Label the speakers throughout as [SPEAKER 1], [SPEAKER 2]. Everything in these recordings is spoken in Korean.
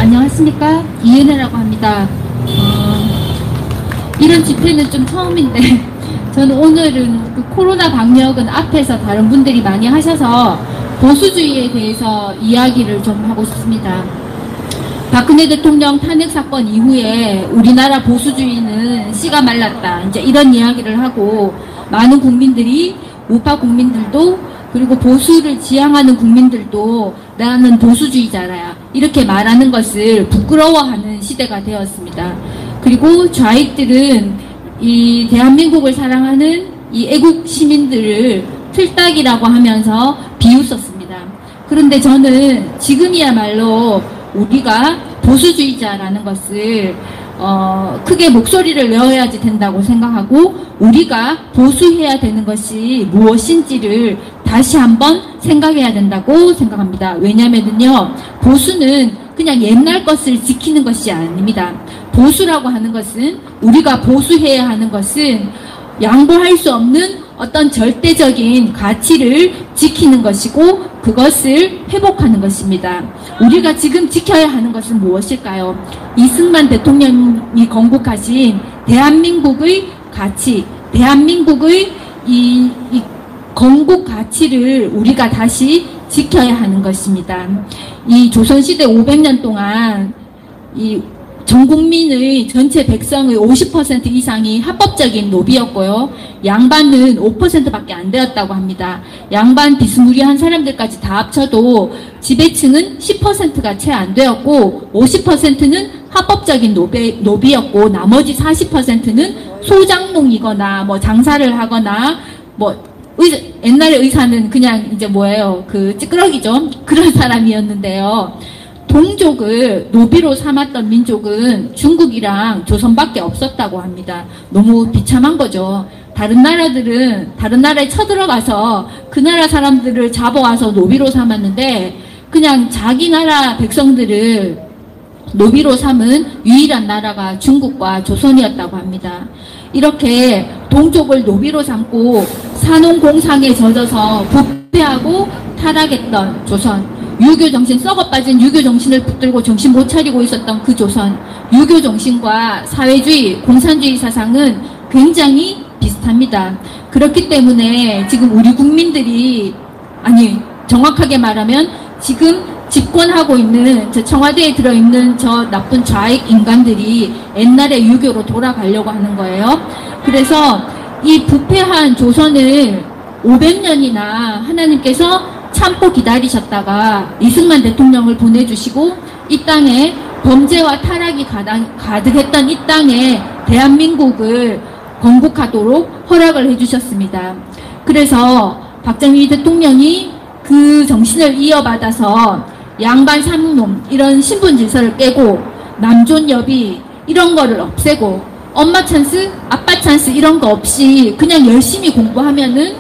[SPEAKER 1] 안녕하십니까, 이은혜라고 합니다. 이런 집회는 좀 처음인데 저는 오늘은 그 코로나 방역은 앞에서 다른 분들이 많이 하셔서 보수주의에 대해서 이야기를 좀 하고 싶습니다. 박근혜 대통령 탄핵 사건 이후에 우리나라 보수주의는 씨가 말랐다, 이제 이런 이야기를 하고, 많은 국민들이, 우파 국민들도, 그리고 보수를 지향하는 국민들도 나는 보수주의자라 이렇게 말하는 것을 부끄러워하는 시대가 되었습니다. 그리고 좌익들은 이 대한민국을 사랑하는 이 애국 시민들을 틀딱이라고 하면서 비웃었습니다. 그런데 저는 지금이야말로 우리가 보수주의자라는 것을 크게 목소리를 내어야지 된다고 생각하고, 우리가 보수해야 되는 것이 무엇인지를 다시 한번 생각해야 된다고 생각합니다. 왜냐면은요, 보수는 그냥 옛날 것을 지키는 것이 아닙니다. 보수라고 하는 것은, 우리가 보수해야 하는 것은 양보할 수 없는 어떤 절대적인 가치를 지키는 것이고, 그것을 회복하는 것입니다. 우리가 지금 지켜야 하는 것은 무엇일까요? 이승만 대통령이 건국하신 대한민국의 가치, 대한민국의 이 건국 가치를 우리가 다시 지켜야 하는 것입니다. 이 조선시대 500년 동안 이 전 국민의 전체 백성의 50% 이상이 합법적인 노비였고요. 양반은 5%밖에 안 되었다고 합니다. 양반 비스무리한 사람들까지 다 합쳐도 지배층은 10%가 채 안 되었고, 50%는 합법적인 노비였고, 나머지 40%는 소장농이거나 뭐 장사를 하거나 뭐 옛날에 의사는 그냥 이제 뭐예요, 그 찌끄러기죠. 그런 사람이었는데요. 동족을 노비로 삼았던 민족은 중국이랑 조선밖에 없었다고 합니다. 너무 비참한 거죠. 다른 나라들은 다른 나라에 쳐들어가서 그 나라 사람들을 잡아와서 노비로 삼았는데, 그냥 자기 나라 백성들을 노비로 삼은 유일한 나라가 중국과 조선이었다고 합니다. 이렇게 동족을 노비로 삼고 산업공상에 젖어서 부패하고 타락했던 조선, 유교 정신, 썩어 빠진 유교 정신을 붙들고 정신 못 차리고 있었던 그 조선, 유교 정신과 사회주의, 공산주의 사상은 굉장히 비슷합니다. 그렇기 때문에 지금 우리 국민들이, 아니 정확하게 말하면 지금 집권하고 있는 저 청와대에 들어있는 저 나쁜 좌익 인간들이 옛날의 유교로 돌아가려고 하는 거예요. 그래서 이 부패한 조선을 500년이나 하나님께서 참고 기다리셨다가 이승만 대통령을 보내주시고, 이 땅에 범죄와 타락이 가득했던 이 땅에 대한민국을 건국하도록 허락을 해주셨습니다. 그래서 박정희 대통령이 그 정신을 이어받아서 양반 삼놈 이런 신분 질서를 깨고, 남존 여비 이런 거를 없애고, 엄마 찬스, 아빠 찬스 이런 거 없이 그냥 열심히 공부하면은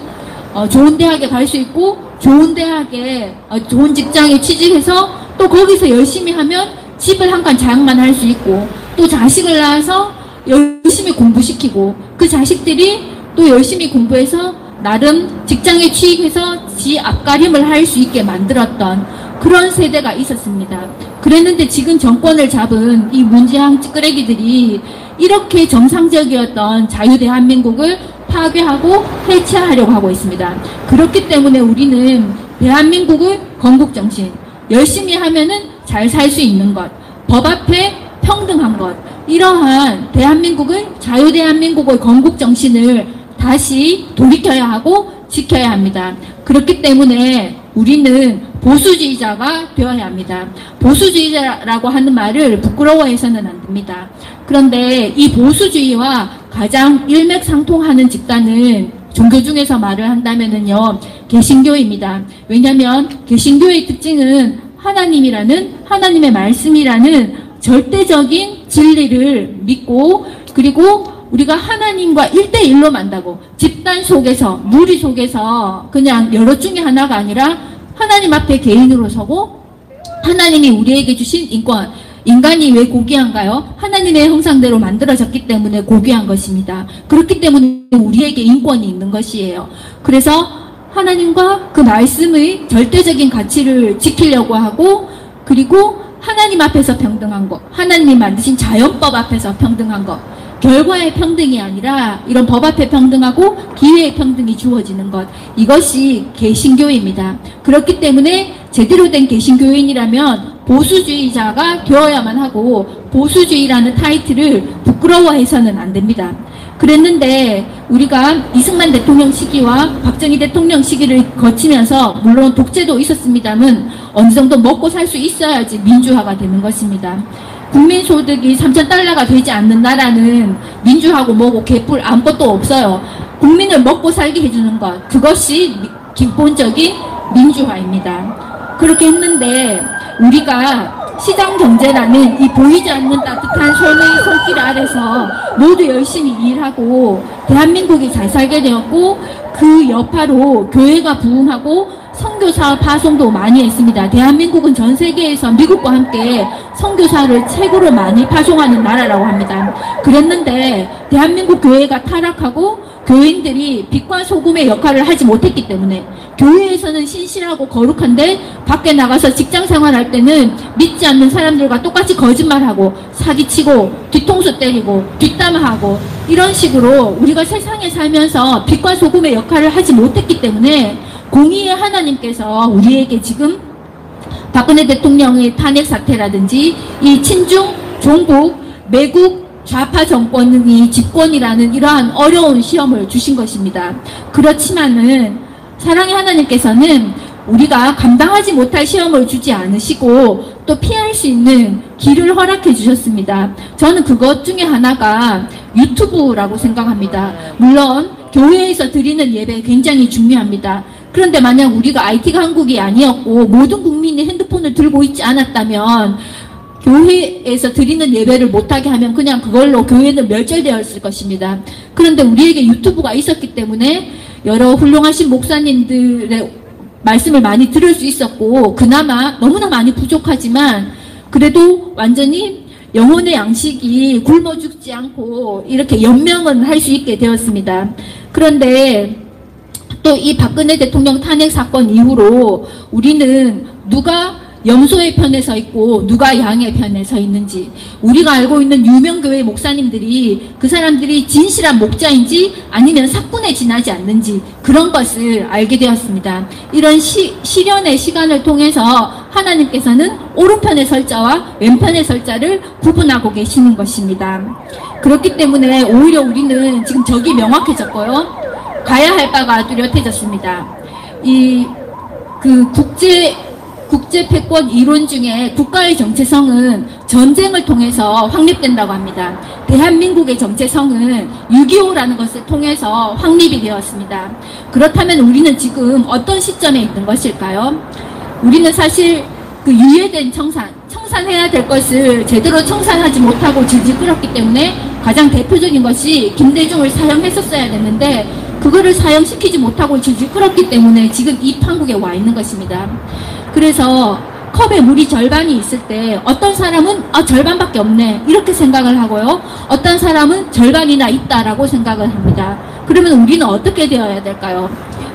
[SPEAKER 1] 좋은 대학에 갈 수 있고, 좋은 대학에 좋은 직장에 취직해서 또 거기서 열심히 하면 집을 한 칸 장만 할 수 있고, 또 자식을 낳아서 열심히 공부시키고, 그 자식들이 또 열심히 공부해서 나름 직장에 취직해서 지 앞가림을 할 수 있게 만들었던 그런 세대가 있었습니다. 그랬는데 지금 정권을 잡은 이 문재양 찌끄레기들이 이렇게 정상적이었던 자유대한민국을 파괴하고 해체하려고 하고 있습니다. 그렇기 때문에 우리는 대한민국의 건국정신, 열심히 하면은 잘 살 수 있는 것, 법 앞에 평등한 것, 이러한 대한민국의, 자유대한민국의 건국정신을 다시 돌이켜야 하고 지켜야 합니다. 그렇기 때문에 우리는 보수주의자가 되어야 합니다. 보수주의자라고 하는 말을 부끄러워해서는 안 됩니다. 그런데 이 보수주의와 가장 일맥상통하는 집단은 종교 중에서 말을 한다면은요, 개신교입니다. 왜냐하면 개신교의 특징은 하나님의 말씀이라는 절대적인 진리를 믿고, 그리고 우리가 하나님과 1대1로 만나고, 집단 속에서, 무리 속에서 그냥 여럿 중에 하나가 아니라 하나님 앞에 개인으로 서고, 하나님이 우리에게 주신 인권, 인간이 왜 고귀한가요? 하나님의 형상대로 만들어졌기 때문에 고귀한 것입니다. 그렇기 때문에 우리에게 인권이 있는 것이에요. 그래서 하나님과 그 말씀의 절대적인 가치를 지키려고 하고, 그리고 하나님 앞에서 평등한 것, 하나님이 만드신 자연법 앞에서 평등한 것, 결과의 평등이 아니라 이런 법 앞에 평등하고 기회의 평등이 주어지는 것, 이것이 개신교입니다. 그렇기 때문에 제대로 된 개신교인이라면 보수주의자가 되어야만 하고 보수주의라는 타이틀을 부끄러워해서는 안 됩니다. 그랬는데 우리가 이승만 대통령 시기와 박정희 대통령 시기를 거치면서 물론 독재도 있었습니다만 어느 정도 먹고 살 수 있어야지 민주화가 되는 것입니다. 국민소득이 3,000달러가 되지 않는 나라는 민주하고 뭐고 개뿔 아무것도 없어요. 국민을 먹고 살게 해주는 것, 그것이 기본적인 민주화입니다. 그렇게 했는데 우리가 시장경제라는 이 보이지 않는 따뜻한 손의 손길 아래서 모두 열심히 일하고 대한민국이 잘 살게 되었고, 그 여파로 교회가 부흥하고 선교사 파송도 많이 했습니다. 대한민국은 전 세계에서 미국과 함께 선교사를 최고로 많이 파송하는 나라라고 합니다. 그랬는데 대한민국 교회가 타락하고 교인들이 빛과 소금의 역할을 하지 못했기 때문에, 교회에서는 신실하고 거룩한데 밖에 나가서 직장 생활할 때는 믿지 않는 사람들과 똑같이 거짓말하고 사기치고 뒤통수 때리고 뒷담화하고 이런 식으로 우리가 세상에 살면서 빛과 소금의 역할을 하지 못했기 때문에 공의의 하나님께서 우리에게 지금 박근혜 대통령의 탄핵 사태라든지 이 친중 종북 매국 좌파 정권이 집권이라는 이러한 어려운 시험을 주신 것입니다. 그렇지만은 사랑의 하나님께서는 우리가 감당하지 못할 시험을 주지 않으시고 또 피할 수 있는 길을 허락해 주셨습니다. 저는 그것 중에 하나가 유튜브라고 생각합니다. 물론 교회에서 드리는 예배 굉장히 중요합니다. 그런데 만약 우리가 IT 강국이 아니었고 모든 국민이 핸드폰을 들고 있지 않았다면 교회에서 드리는 예배를 못하게 하면 그냥 그걸로 교회는 멸절되었을 것입니다. 그런데 우리에게 유튜브가 있었기 때문에 여러 훌륭하신 목사님들의 말씀을 많이 들을 수 있었고, 그나마 너무나 많이 부족하지만 그래도 완전히 영혼의 양식이 굶어 죽지 않고 이렇게 연명은 할 수 있게 되었습니다. 그런데 또 이 박근혜 대통령 탄핵 사건 이후로 우리는 누가 염소의 편에 서 있고 누가 양의 편에 서 있는지, 우리가 알고 있는 유명교회 목사님들이 그 사람들이 진실한 목자인지 아니면 사건에 지나지 않는지 그런 것을 알게 되었습니다. 이런 시련의 시간을 통해서 하나님께서는 오른편에 설 자와 왼편에 설 자를 구분하고 계시는 것입니다. 그렇기 때문에 오히려 우리는 지금 적이 명확해졌고요, 가야 할 바가 뚜렷해졌습니다. 국제 패권 이론 중에 국가의 정체성은 전쟁을 통해서 확립된다고 합니다. 대한민국의 정체성은 6.25라는 것을 통해서 확립이 되었습니다. 그렇다면 우리는 지금 어떤 시점에 있는 것일까요? 우리는 사실 그 유예된 청산해야 될 것을 제대로 청산하지 못하고 질질 끌었기 때문에 가장 대표적인 것이 김대중을 사형했었어야 됐는데 그거를 사형시키지 못하고 질질 끌었기 때문에 지금 이 판국에 와 있는 것입니다. 그래서 컵에 물이 절반이 있을 때 어떤 사람은 절반밖에 없네 이렇게 생각을 하고요, 어떤 사람은 절반이나 있다라고 생각을 합니다. 그러면 우리는 어떻게 되어야 될까요?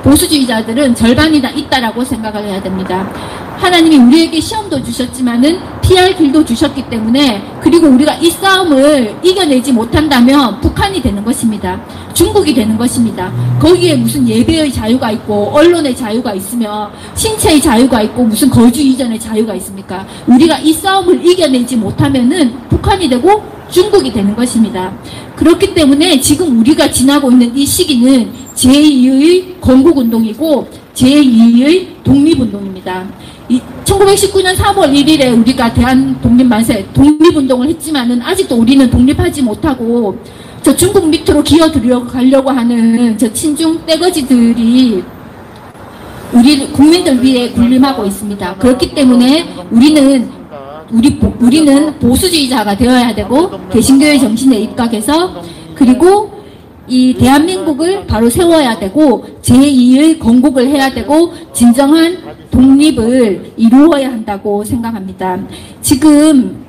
[SPEAKER 1] 보수주의자들은 절반이나 있다라고 생각을 해야 됩니다. 하나님이 우리에게 시험도 주셨지만은 피할 길도 주셨기 때문에, 그리고 우리가 이 싸움을 이겨내지 못한다면 북한이 되는 것입니다. 중국이 되는 것입니다. 거기에 무슨 예배의 자유가 있고 언론의 자유가 있으며 신체의 자유가 있고 무슨 거주 이전의 자유가 있습니까? 우리가 이 싸움을 이겨내지 못하면은 북한이 되고 중국이 되는 것입니다. 그렇기 때문에 지금 우리가 지나고 있는 이 시기는 제2의 건국운동이고 제2의 독립운동입니다. 1919년 3월 1일에 우리가 대한독립만세 독립운동을 했지만은 아직도 우리는 독립하지 못하고 저 중국 밑으로 기어 들어가려고 하는 저 친중 떼거지들이 우리 국민들 위해 군림하고 있습니다. 그렇기 때문에 우리는 보수주의자가 되어야 되고 개신교의 정신에 입각해서, 그리고 이 대한민국을 바로 세워야 되고 제2의 건국을 해야 되고 진정한 독립을 이루어야 한다고 생각합니다. 지금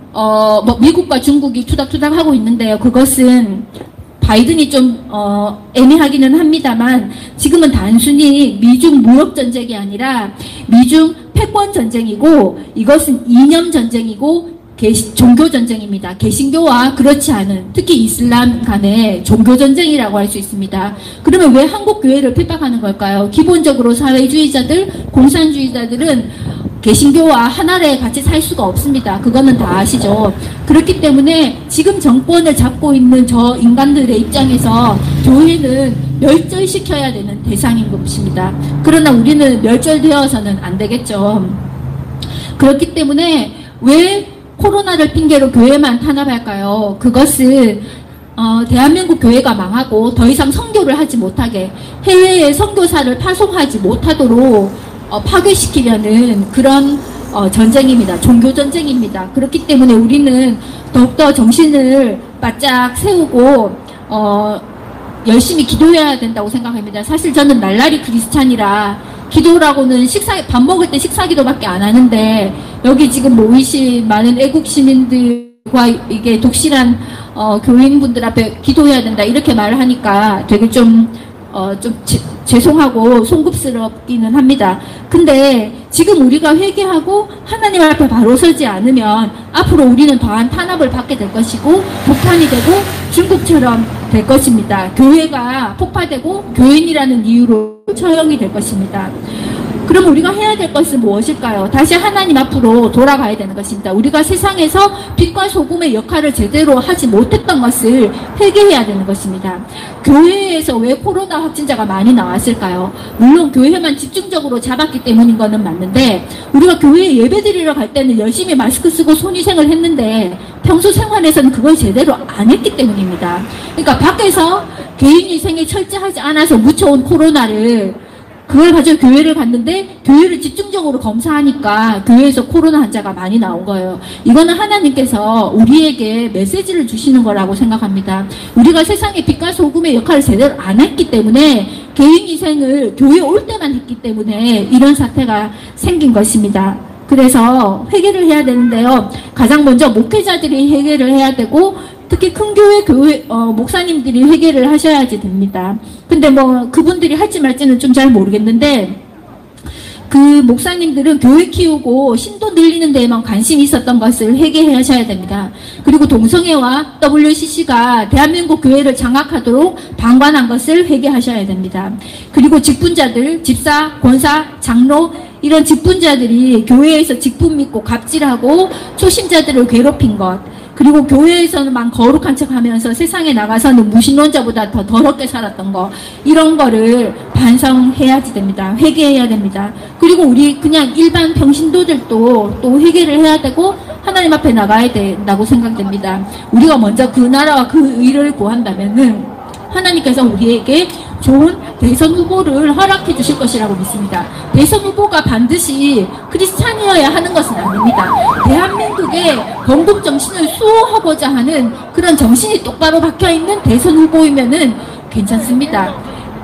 [SPEAKER 1] 미국과 중국이 투닥투닥 하고 있는데요, 그것은 바이든이 좀 애매하기는 합니다만 지금은 단순히 미중 무역 전쟁이 아니라 미중 패권 전쟁이고 이것은 이념 전쟁이고 종교 전쟁입니다. 개신교와 그렇지 않은 특히 이슬람 간의 종교 전쟁이라고 할 수 있습니다. 그러면 왜 한국 교회를 핍박하는 걸까요? 기본적으로 사회주의자들, 공산주의자들은 개신교와 한 아래에 같이 살 수가 없습니다. 그거는 다 아시죠? 그렇기 때문에 지금 정권을 잡고 있는 저 인간들의 입장에서 교회는 멸절시켜야 되는 대상인 것입니다. 그러나 우리는 멸절되어서는 안 되겠죠. 그렇기 때문에 왜 코로나를 핑계로 교회만 탄압할까요? 그것은 대한민국 교회가 망하고 더 이상 선교를 하지 못하게 해외에 선교사를 파송하지 못하도록 파괴시키려는 그런 전쟁입니다. 종교 전쟁입니다. 그렇기 때문에 우리는 더욱더 정신을 바짝 세우고 열심히 기도해야 된다고 생각합니다. 사실 저는 날라리 크리스찬이라 기도라고는 밥 먹을 때 식사기도밖에 안 하는데 여기 지금 모이신 많은 애국 시민들과 이게 독실한 교인분들 앞에 기도해야 된다 이렇게 말을 하니까 되게 좀 죄송하고 송급스럽기는 합니다. 근데 지금 우리가 회개하고 하나님 앞에 바로 서지 않으면 앞으로 우리는 더한 탄압을 받게 될 것이고 북한이 되고 중국처럼 될 것입니다. 교회가 폭파되고 교인이라는 이유로 처형이 될 것입니다. 그럼 우리가 해야 될 것은 무엇일까요? 다시 하나님 앞으로 돌아가야 되는 것입니다. 우리가 세상에서 빛과 소금의 역할을 제대로 하지 못했던 것을 회개해야 되는 것입니다. 교회에서 왜 코로나 확진자가 많이 나왔을까요? 물론 교회만 집중적으로 잡았기 때문인 것은 맞는데 우리가 교회에 예배드리러 갈 때는 열심히 마스크 쓰고 손위생을 했는데 평소 생활에서는 그걸 제대로 안 했기 때문입니다. 그러니까 밖에서 개인위생에 철저하지 않아서 묻혀온 코로나를 그걸 가지고 교회를 갔는데 교회를 집중적으로 검사하니까 교회에서 코로나 환자가 많이 나온 거예요. 이거는 하나님께서 우리에게 메시지를 주시는 거라고 생각합니다. 우리가 세상의 빛과 소금의 역할을 제대로 안 했기 때문에 개인위생을 교회에 올 때만 했기 때문에 이런 사태가 생긴 것입니다. 그래서 회개를 해야 되는데요. 가장 먼저 목회자들이 회개를 해야 되고 특히 큰 교회 목사님들이 회개를 하셔야지 됩니다. 근데 뭐 그분들이 할지 말지는 좀 잘 모르겠는데 그 목사님들은 교회 키우고 신도 늘리는 데에만 관심이 있었던 것을 회개하셔야 됩니다. 그리고 동성애와 WCC가 대한민국 교회를 장악하도록 방관한 것을 회개하셔야 됩니다. 그리고 직분자들, 집사, 권사, 장로 이런 직분자들이 교회에서 직분 믿고 갑질하고 초신자들을 괴롭힌 것 그리고 교회에서는 거룩한 척 하면서 세상에 나가서는 무신론자보다 더 더럽게 살았던 거 이런 거를 반성해야지 됩니다. 회개해야 됩니다. 그리고 우리 그냥 일반 평신도들도 또 회개를 해야 되고 하나님 앞에 나가야 된다고 생각됩니다. 우리가 먼저 그 나라와 그 의를 구한다면은 하나님께서 우리에게 좋은 대선 후보를 허락해 주실 것이라고 믿습니다. 대선 후보가 반드시 크리스찬이어야 하는 것은 아닙니다. 대한민국의 건국 정신을 수호하고자 하는 그런 정신이 똑바로 박혀있는 대선 후보이면은 괜찮습니다.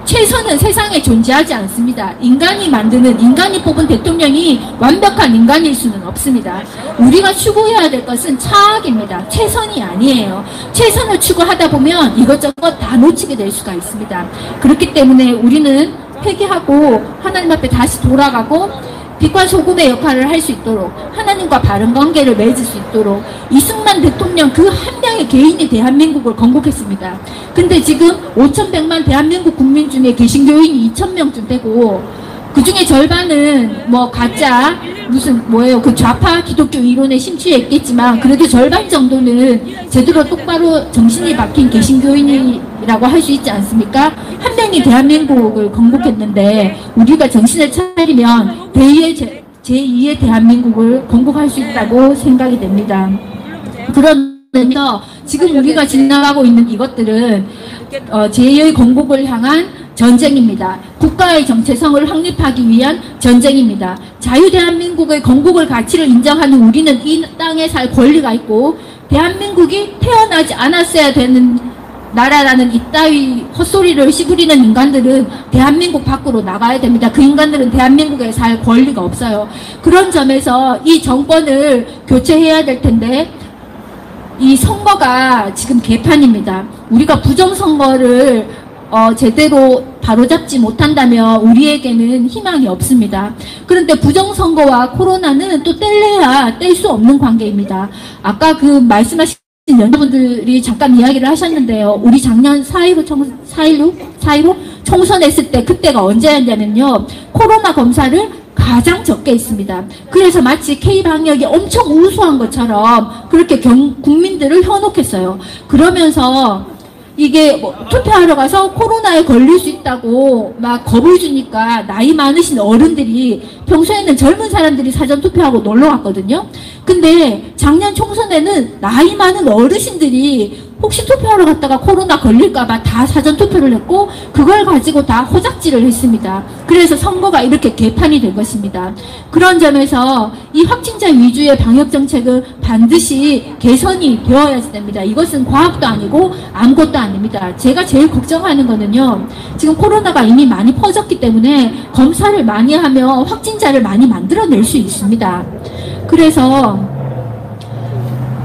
[SPEAKER 1] 최선은 세상에 존재하지 않습니다. 인간이 만드는, 인간이 뽑은 대통령이 완벽한 인간일 수는 없습니다. 우리가 추구해야 될 것은 차악입니다. 최선이 아니에요. 최선을 추구하다 보면 이것저것 다 놓치게 될 수가 있습니다. 그렇기 때문에 우리는 회개하고 하나님 앞에 다시 돌아가고 빛과 소금의 역할을 할 수 있도록 하나님과 바른 관계를 맺을 수 있도록 이승만 대통령 그 한 명의 개인이 대한민국을 건국했습니다. 근데 지금 5,100만 대한민국 국민 중에 개신교인이 2,000명쯤 되고 그 중에 절반은 뭐 가짜 그 좌파 기독교 이론에 심취했겠지만 그래도 절반 정도는 제대로 똑바로 정신이 박힌 개신교인이라고 할 수 있지 않습니까? 한 명이 대한민국을 건국했는데 우리가 정신을 차리면 제2의 대한민국을 건국할 수 있다고 생각이 됩니다. 그러면서 지금 우리가 지나가고 있는 이것들은 제2의 건국을 향한 전쟁입니다. 국가의 정체성을 확립하기 위한 전쟁입니다. 자유대한민국의 건국을 가치를 인정하는 우리는 이 땅에 살 권리가 있고 대한민국이 태어나지 않았어야 되는 나라라는 이따위 헛소리를 씨부리는 인간들은 대한민국 밖으로 나가야 됩니다. 그 인간들은 대한민국에 살 권리가 없어요. 그런 점에서 이 정권을 교체해야 될 텐데 이 선거가 지금 개판입니다. 우리가 부정선거를 제대로 바로잡지 못한다면 우리에게는 희망이 없습니다. 그런데 부정선거와 코로나는 또 뗄래야 뗄 수 없는 관계입니다. 아까 그 말씀하신 연구분들이 잠깐 이야기를 하셨는데요. 우리 작년 4.16 총선했을 때 그때가 언제였냐면요. 코로나 검사를 가장 적게 했습니다. 그래서 마치 K방역이 엄청 우수한 것처럼 그렇게 국민들을 현혹했어요. 그러면서 이게 뭐 투표하러 가서 코로나에 걸릴 수 있다고 막 겁을 주니까 나이 많으신 어른들이 평소에는 젊은 사람들이 사전 투표하고 놀러 갔거든요. 근데 작년 총선에는 나이 많은 어르신들이 혹시 투표하러 갔다가 코로나 걸릴까봐 다 사전 투표를 했고 그걸 가지고 다 호작질을 했습니다. 그래서 선거가 이렇게 개판이 된 것입니다. 그런 점에서 이 확진자 위주의 방역 정책은 반드시 개선이 되어야 됩니다. 이것은 과학도 아니고 아무것도 아닙니다. 제가 제일 걱정하는 거는요. 지금 코로나가 이미 많이 퍼졌기 때문에 검사를 많이 하면 확진자를 많이 만들어낼 수 있습니다. 그래서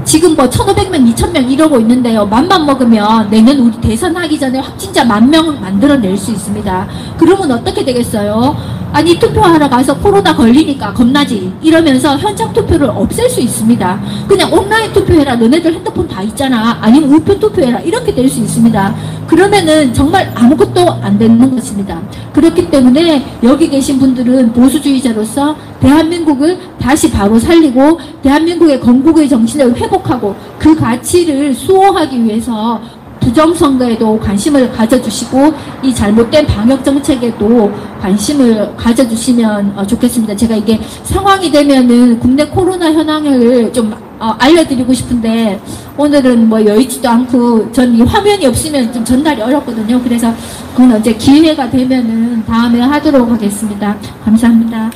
[SPEAKER 1] 지금 뭐 1,500명, 2,000명 이러고 있는데요. 맘만 먹으면 내년 우리 대선하기 전에 확진자 10,000명 만들어낼 수 있습니다. 그러면 어떻게 되겠어요? 아니 투표하러 가서 코로나 걸리니까 겁나지 이러면서 현장 투표를 없앨 수 있습니다. 그냥 온라인 투표해라. 너네들 핸드폰 다 있잖아. 아니면 우편 투표해라. 이렇게 될 수 있습니다. 그러면은 정말 아무것도 안 되는 것입니다. 그렇기 때문에 여기 계신 분들은 보수주의자로서 대한민국을 다시 바로 살리고 대한민국의 건국의 정신을 회복하고 그 가치를 수호하기 위해서 부정선거에도 관심을 가져주시고 이 잘못된 방역정책에도 관심을 가져주시면 좋겠습니다. 제가 이게 상황이 되면은 국내 코로나 현황을 좀 알려드리고 싶은데 오늘은 뭐 여의치도 않고 전 이 화면이 없으면 좀 전달이 어렵거든요. 그래서 그건 언제 기회가 되면은 다음에 하도록 하겠습니다. 감사합니다.